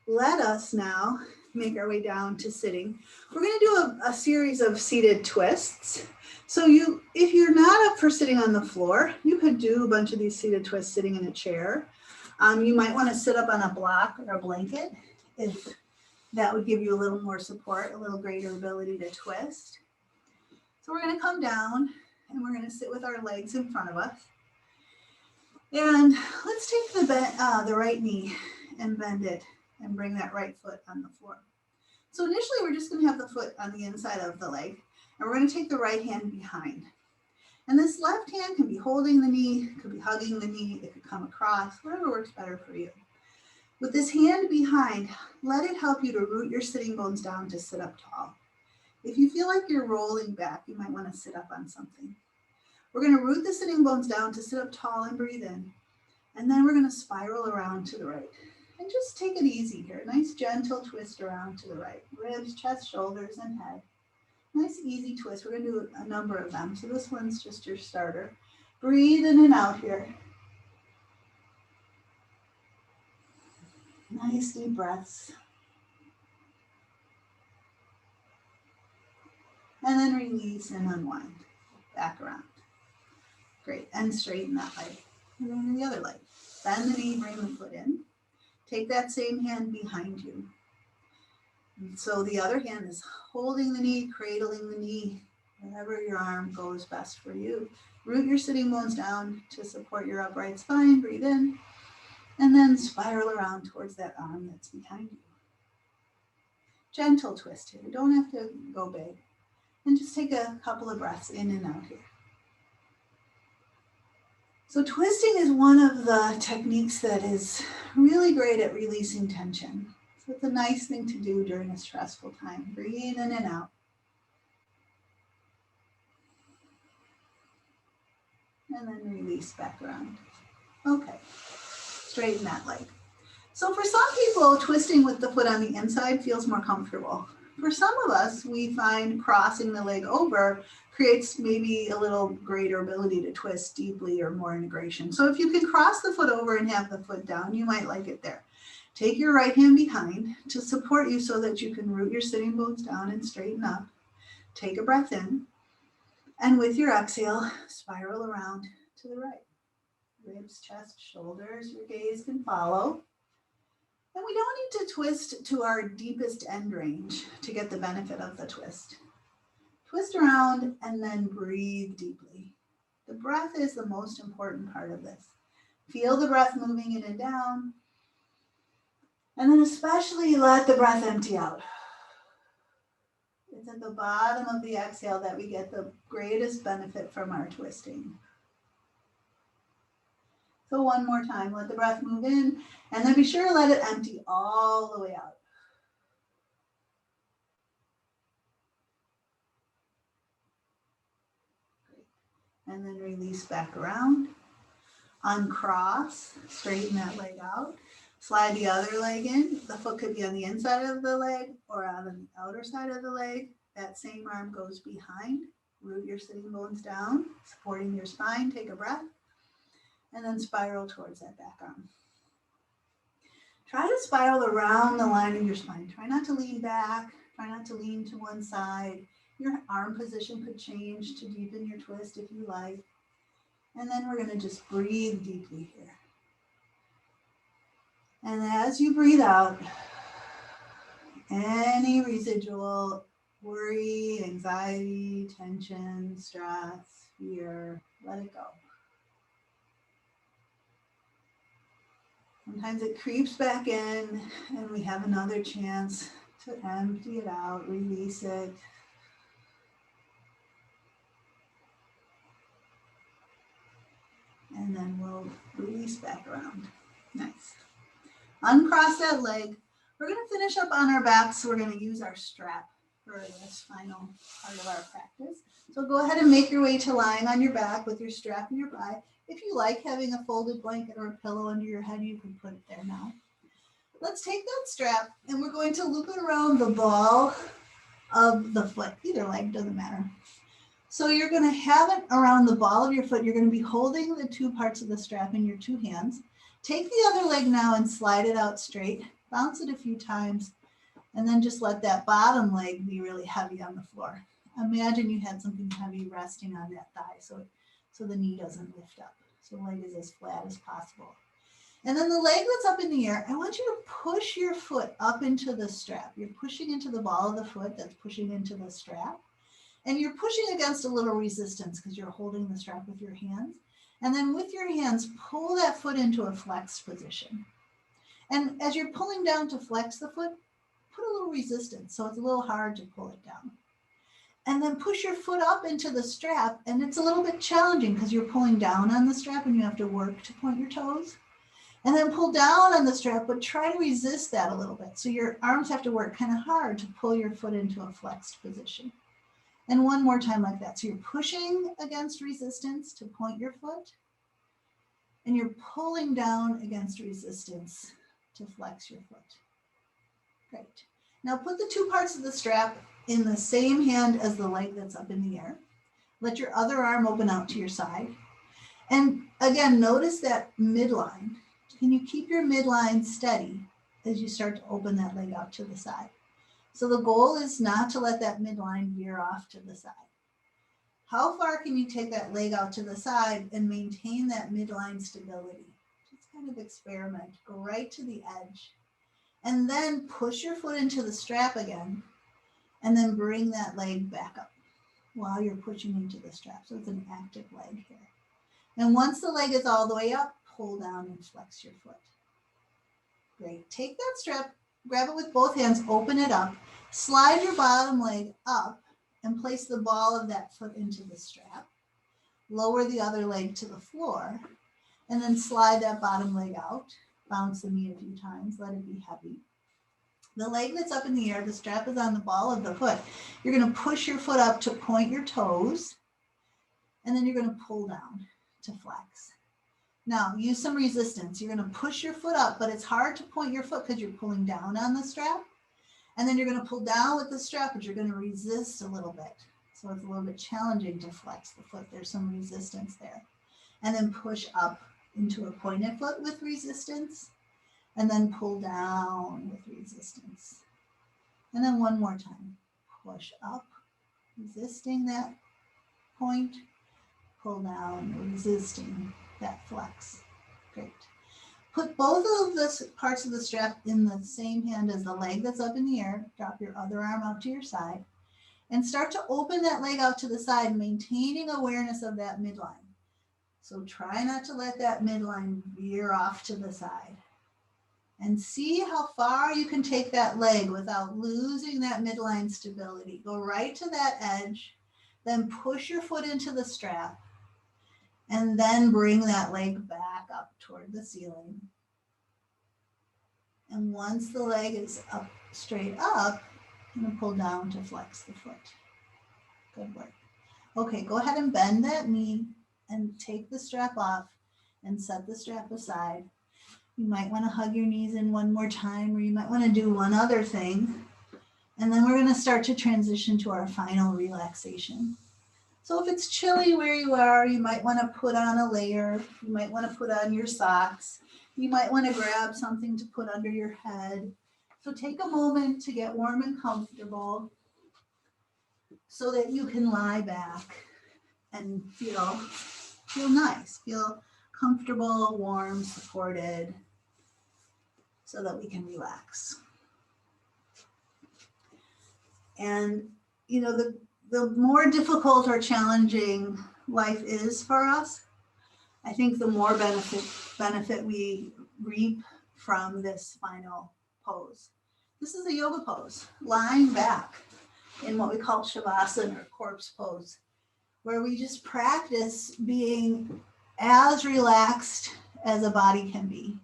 Speaker 1: Let us now make our way down to sitting. We're going to do a series of seated twists. So if you're not up for sitting on the floor, you could do a bunch of these seated twists sitting in a chair. You might want to sit up on a block or a blanket if that would give you a little more support, a little greater ability to twist. So we're going to come down and we're going to sit with our legs in front of us. And let's take the right knee and bend it and bring that right foot on the floor. So initially we're just going to have the foot on the inside of the leg, and we're going to take the right hand behind. And this left hand can be holding the knee, could be hugging the knee, it could come across, whatever works better for you. With this hand behind, let it help you to root your sitting bones down to sit up tall. If you feel like you're rolling back, you might want to sit up on something. We're going to root the sitting bones down to sit up tall and breathe in. And then we're going to spiral around to the right. And just take it easy here. Nice gentle twist around to the right. Ribs, chest, shoulders, and head. Nice easy twist. We're going to do a number of them. So this one's just your starter. Breathe in and out here. Nice deep breaths. And then release and unwind. Back around. Great. And straighten that leg. And then the other leg. Bend the knee, bring the foot in. Take that same hand behind you. And so the other hand is holding the knee, cradling the knee, wherever your arm goes best for you. Root your sitting bones down to support your upright spine. Breathe in. And then spiral around towards that arm that's behind you. Gentle twist here. You don't have to go big. And just take a couple of breaths in and out here. So twisting is one of the techniques that is really great at releasing tension. So it's a nice thing to do during a stressful time. Breathe in and out. And then release back around. Okay, straighten that leg. So for some people, twisting with the foot on the inside feels more comfortable. For some of us, we find crossing the leg over creates maybe a little greater ability to twist deeply or more integration. So if you can cross the foot over and have the foot down, you might like it there. Take your right hand behind to support you so that you can root your sitting bones down and straighten up. Take a breath in. And with your exhale, spiral around to the right. Ribs, chest, shoulders, your gaze can follow. And we don't need to twist to our deepest end range to get the benefit of the twist. Twist around and then breathe deeply. The breath is the most important part of this. Feel the breath moving in and down. And then especially let the breath empty out. It's at the bottom of the exhale that we get the greatest benefit from our twisting. So one more time, let the breath move in, and then be sure to let it empty all the way out. Great. And then release back around. Uncross, straighten that leg out. Slide the other leg in. The foot could be on the inside of the leg or on the outer side of the leg. That same arm goes behind. Root your sitting bones down, supporting your spine. Take a breath. And then spiral towards that back arm. Try to spiral around the line of your spine. Try not to lean back. Try not to lean to one side. Your arm position could change to deepen your twist if you like. And then we're going to just breathe deeply here. And as you breathe out, any residual worry, anxiety, tension, stress, fear, let it go. Sometimes it creeps back in and we have another chance to empty it out, release it. And then we'll release back around. Nice. Uncross that leg. We're going to finish up on our back, so we're going to use our strap for this final part of our practice. So go ahead and make your way to lying on your back with your strap nearby. If you like having a folded blanket or a pillow under your head, you can put it there now. Let's take that strap and we're going to loop it around the ball of the foot. Either leg, doesn't matter. So you're going to have it around the ball of your foot. You're going to be holding the two parts of the strap in your two hands. Take the other leg now and slide it out straight. Bounce it a few times. And then just let that bottom leg be really heavy on the floor. Imagine you had something heavy resting on that thigh so the knee doesn't lift up. So the leg is as flat as possible. And then the leg that's up in the air, I want you to push your foot up into the strap. You're pushing into the ball of the foot that's pushing into the strap. And you're pushing against a little resistance because you're holding the strap with your hands. And then with your hands, pull that foot into a flexed position. And as you're pulling down to flex the foot, put a little resistance so it's a little hard to pull it down. And then push your foot up into the strap, and it's a little bit challenging because you're pulling down on the strap and you have to work to point your toes. And then pull down on the strap, but try to resist that a little bit. So your arms have to work kind of hard to pull your foot into a flexed position. And one more time like that. So you're pushing against resistance to point your foot, and you're pulling down against resistance to flex your foot. Great. Now put the two parts of the strap in the same hand as the leg that's up in the air. Let your other arm open out to your side. And again, notice that midline. Can you keep your midline steady as you start to open that leg out to the side? So the goal is not to let that midline veer off to the side. How far can you take that leg out to the side and maintain that midline stability? Just kind of experiment. Go right to the edge. And then push your foot into the strap again. And then bring that leg back up while you're pushing into the strap. So it's an active leg here. And once the leg is all the way up, pull down and flex your foot. Great. Take that strap, grab it with both hands, open it up, slide your bottom leg up, and place the ball of that foot into the strap. Lower the other leg to the floor, and then slide that bottom leg out. Bounce the knee a few times, let it be heavy. The leg that's up in the air, the strap is on the ball of the foot. You're going to push your foot up to point your toes, and then you're going to pull down to flex. Now, use some resistance. You're going to push your foot up, but it's hard to point your foot because you're pulling down on the strap. And then you're going to pull down with the strap, but you're going to resist a little bit. So it's a little bit challenging to flex the foot. There's some resistance there. And then push up into a pointed foot with resistance. And then pull down with resistance. And then one more time. Push up, resisting that point. Pull down, resisting that flex. Great. Put both of the parts of the strap in the same hand as the leg that's up in the air. Drop your other arm out to your side. And start to open that leg out to the side, maintaining awareness of that midline. So try not to let that midline veer off to the side. And see how far you can take that leg without losing that midline stability. Go right to that edge, then push your foot into the strap, and then bring that leg back up toward the ceiling. And once the leg is up, straight up, I'm going to pull down to flex the foot. Good work. Okay, go ahead and bend that knee and take the strap off and set the strap aside. You might want to hug your knees in one more time, or you might want to do one other thing. And then we're going to start to transition to our final relaxation. So if it's chilly where you are, you might want to put on a layer. You might want to put on your socks. You might want to grab something to put under your head. So take a moment to get warm and comfortable so that you can lie back and feel nice, feel comfortable, warm, supported, so that we can relax. And, you know, the more difficult or challenging life is for us, I think the more benefit we reap from this final pose. This is a yoga pose, lying back in what we call Shavasana or corpse pose, where we just practice being as relaxed as a body can be.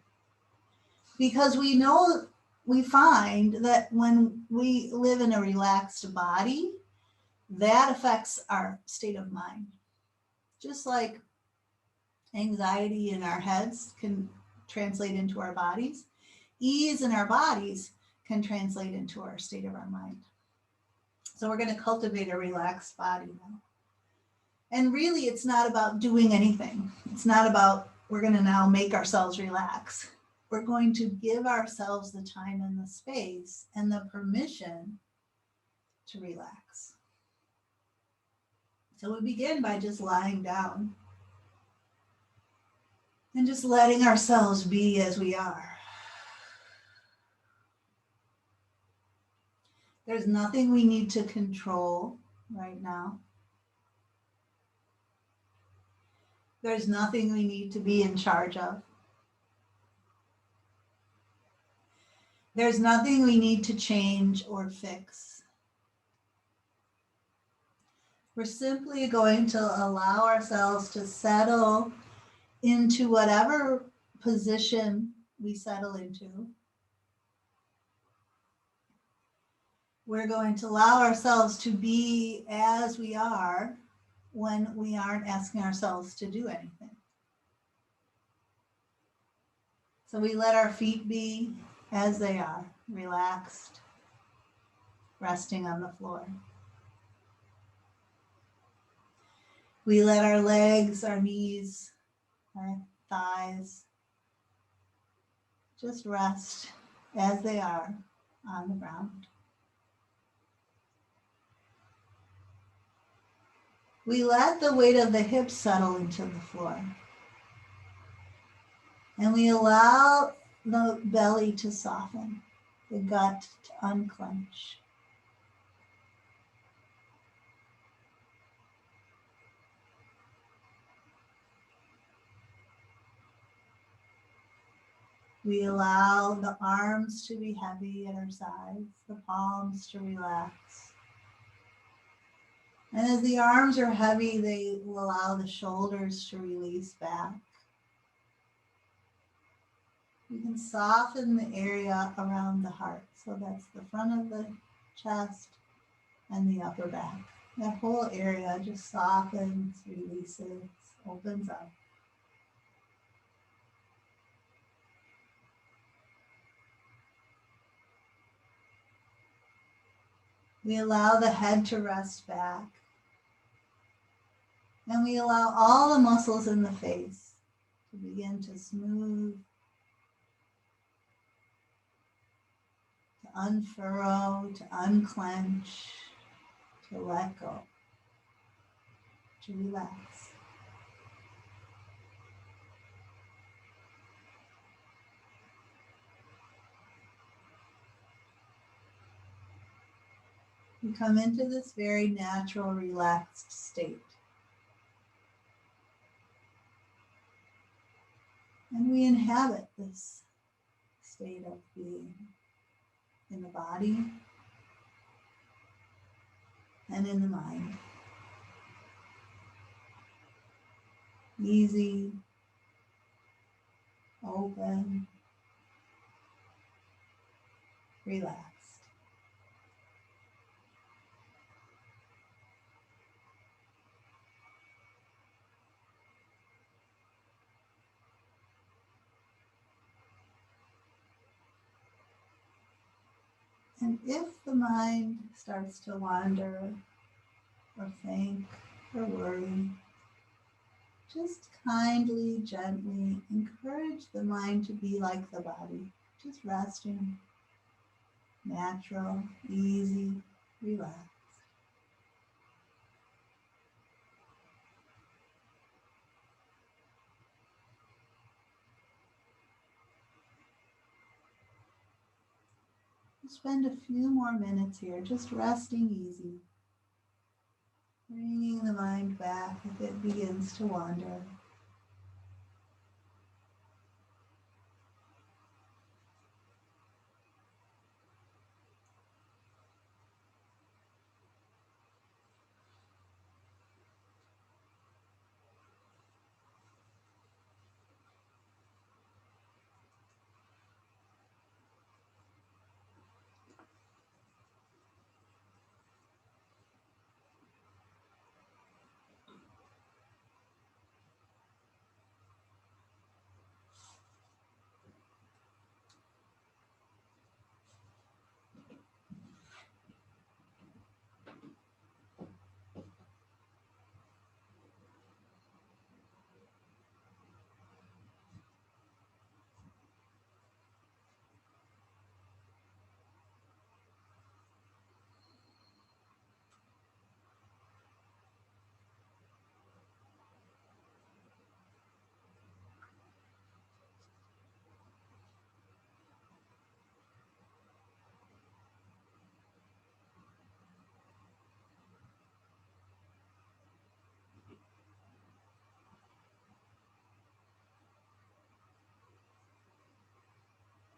Speaker 1: Because we find that when we live in a relaxed body, that affects our state of mind. Just like anxiety in our heads can translate into our bodies, ease in our bodies can translate into our state of our mind. So we're going to cultivate a relaxed body now. And really, it's not about doing anything. It's not about we're going to now make ourselves relax. We're going to give ourselves the time and the space and the permission to relax. So we begin by just lying down and just letting ourselves be as we are. There's nothing we need to control right now. There's nothing we need to be in charge of. There's nothing we need to change or fix. We're simply going to allow ourselves to settle into whatever position we settle into. We're going to allow ourselves to be as we are when we aren't asking ourselves to do anything. So we let our feet be as they are, relaxed, resting on the floor. We let our legs, our knees, our thighs just rest as they are on the ground. We let the weight of the hips settle into the floor. And we allow the belly to soften, the gut to unclench. We allow the arms to be heavy at our sides, the palms to relax. And as the arms are heavy, they will allow the shoulders to release back. You can soften the area around the heart. So that's the front of the chest and the upper back. That whole area just softens, releases, opens up. We allow the head to rest back. And we allow all the muscles in the face to begin to smooth, to unfurrow, to unclench, to let go, to relax. We come into this very natural, relaxed state. And we inhabit this state of being in the body and in the mind. Easy, open, relaxed. And if the mind starts to wander or think or worry, just kindly, gently encourage the mind to be like the body, just resting, natural, easy, relaxed. Spend a few more minutes here, just resting easy, bringing the mind back if it begins to wander.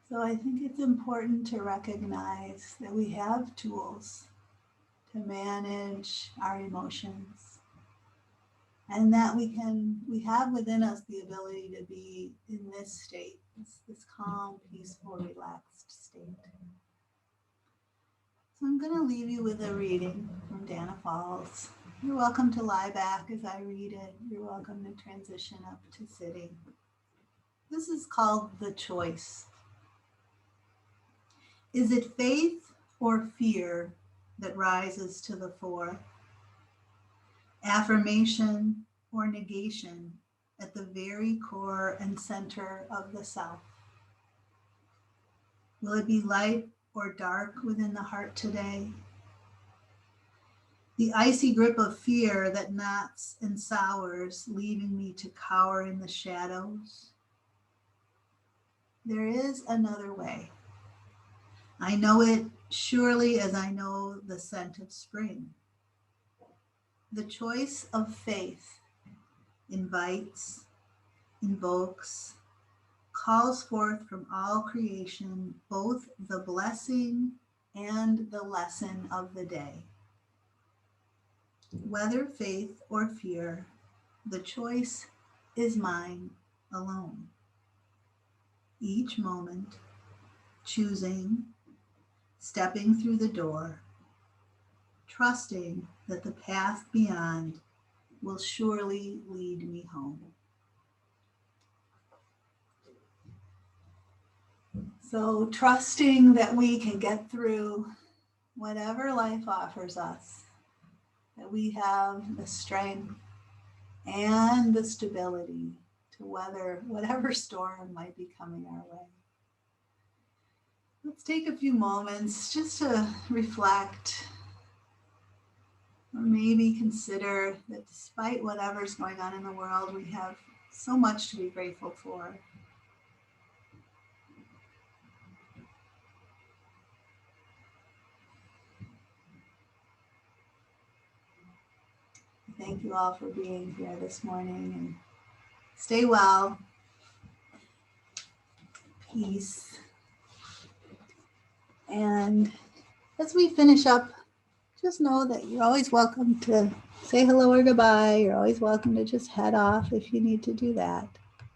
Speaker 1: So I think it's important to recognize that we have tools to manage our emotions, and that we have within us the ability to be in this state, this calm, peaceful, relaxed state. So I'm going to leave you with a reading from Dana Falls. You're welcome to lie back as I read it. You're welcome to transition up to sitting. This is called The Choice. Is it faith or fear that rises to the fore? Affirmation or negation at the very core and center of the self? Will it be light or dark within the heart today? The icy grip of fear that knots and sours, leaving me to cower in the shadows? There is another way. I know it surely as I know the scent of spring. The choice of faith invites, invokes, calls forth from all creation both the blessing and the lesson of the day. Whether faith or fear, the choice is mine alone. Each moment, choosing, stepping through the door, trusting that the path beyond will surely lead me home. So trusting that we can get through whatever life offers us, that we have the strength and the stability to weather whatever storm might be coming our way. Let's take a few moments just to reflect, or maybe consider that despite whatever's going on in the world, we have so much to be grateful for. Thank you all for being here this morning, and stay well. Peace. And as we finish up, just know that you're always welcome to say hello or goodbye. You're always welcome to just head off if you need to do that.